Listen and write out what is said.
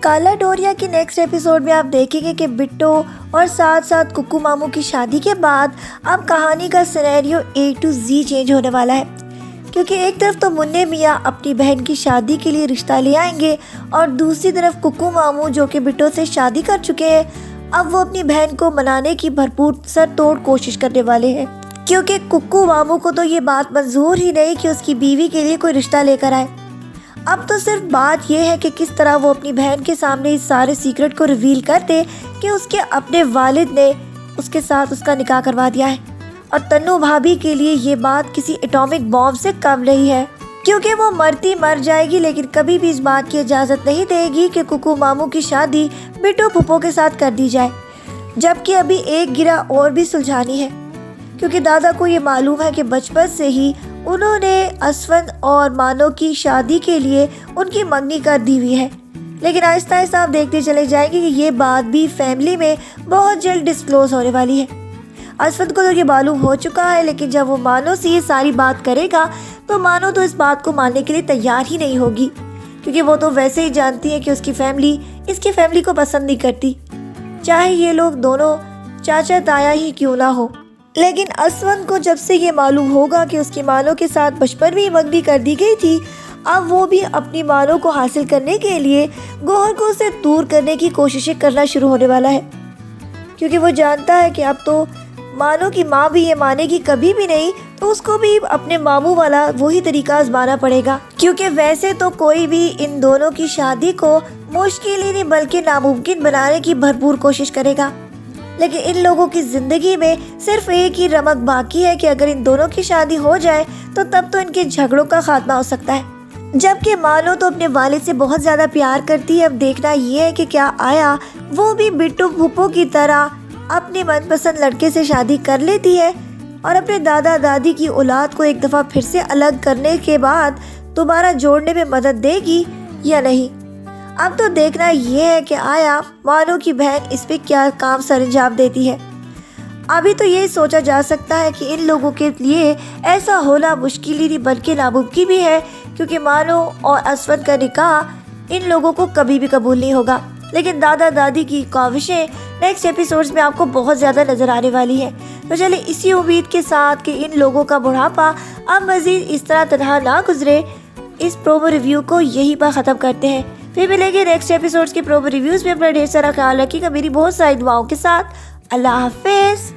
کالا ڈوریا کی next episode میں آپ دیکھیں گے کہ بٹو اور ساتھ ساتھ ککو ماموں کی شادی کے بعد اب کہانی کا scenario A to Z change ہونے والا ہے، کیونکہ ایک طرف تو منّے میاں اپنی بہن کی شادی کے لیے رشتہ لے آئیں گے اور دوسری طرف ککو ماموں جو کہ بٹو سے شادی کر چکے ہیں، اب وہ اپنی بہن کو منانے کی بھرپور سر توڑ کوشش کرنے والے ہیں، کیونکہ ککو ماموں کو تو یہ بات منظور ہی نہیں کہ اس کی بیوی کے لیے کوئی رشتہ لے کر آئے۔ اب تو صرف بات یہ ہے کہ کس طرح وہ اپنی بہن کے سامنے اس سارے سیکرٹ کو ریویل کر دے کہ اس کے اپنے والد نے اس کے ساتھ اس کا نکاح کروا دیا ہے، اور تنو بھابھی کے لیے یہ بات کسی ایٹامک بام سے کم نہیں ہے، کیونکہ وہ مرتی مر جائے گی لیکن کبھی بھی اس بات کی اجازت نہیں دے گی کہ ککو ماموں کی شادی بٹو پھپھو کے ساتھ کر دی جائے، جبکہ ابھی ایک گرہ اور بھی سلجھانی ہے، کیونکہ دادا کو یہ معلوم ہے کہ بچپن سے ہی انہوں نے اسون اور مانو کی شادی کے لیے ان کی منگنی کر دی ہوئی ہے، لیکن آہستہ آہستہ آپ دیکھتے چلے جائیں گے کہ یہ بات بھی فیملی میں بہت جلد ڈسکلوز ہونے والی ہے۔ اسون کو تو یہ معلوم ہو چکا ہے، لیکن جب وہ مانو سے یہ ساری بات کرے گا تو مانو تو اس بات کو ماننے کے لیے تیار ہی نہیں ہوگی، کیونکہ وہ تو ویسے ہی جانتی ہے کہ اس کی فیملی اس کی فیملی کو پسند نہیں کرتی، چاہے یہ لوگ دونوں چاچا تایا ہی کیوں نہ ہو۔ لیکن اسون کو جب سے یہ معلوم ہوگا کہ اس کی مانو کے ساتھ بچپن میں ہی منگنی کر دی گئی تھی، اب وہ بھی اپنی مانو کو حاصل کرنے کے لیے گوہر کو اسے دور کرنے کی کوششیں کرنا شروع ہونے والا ہے، کیونکہ وہ جانتا ہے کہ اب تو مانو کی ماں بھی یہ مانے گی کبھی بھی نہیں، تو اس کو بھی اپنے ماموں والا وہی طریقہ آزمانا پڑے گا، کیونکہ ویسے تو کوئی بھی ان دونوں کی شادی کو مشکل ہی نہیں بلکہ ناممکن بنانے کی بھرپور کوشش کرے گا، لیکن ان لوگوں کی زندگی میں صرف ایک ہی رمق باقی ہے کہ اگر ان دونوں کی شادی ہو جائے تو تب تو ان کے جھگڑوں کا خاتمہ ہو سکتا ہے، جبکہ مانو تو اپنے والد سے بہت زیادہ پیار کرتی ہے۔ اب دیکھنا یہ ہے کہ کیا آیا وہ بھی بٹو پھپھو کی طرح اپنے من پسند لڑکے سے شادی کر لیتی ہے اور اپنے دادا دادی کی اولاد کو ایک دفعہ پھر سے الگ کرنے کے بعد دوبارہ جوڑنے میں مدد دے گی یا نہیں۔ اب تو دیکھنا یہ ہے کہ آیا مانو کی بہن اس پہ کیا کام سر انجام دیتی ہے۔ ابھی تو یہ سوچا جا سکتا ہے کہ ان لوگوں کے لیے ایسا ہونا مشکل ہی نہیں بلکہ ناممکن بھی ہے، کیونکہ مانو اور اسون کا نکاح ان لوگوں کو کبھی بھی قبول نہیں ہوگا، لیکن دادا دادی کی کاوشیں نیکسٹ ایپیسوڈز میں آپ کو بہت زیادہ نظر آنے والی ہے۔ تو چلے اسی امید کے ساتھ کہ ان لوگوں کا بڑھاپا اب مزید اس طرح تنہا نہ گزرے، اس پرومو ریویو کو یہیں پر ختم کرتے ہیں۔ پھر ملیں گے نیکسٹ ایپیسوڈز کے پرومو ریویوز میں۔ اپنا ڈھیر سارا خیال رکھیے گا میری بہت ساری دعاؤں کے ساتھ۔ اللہ حافظ۔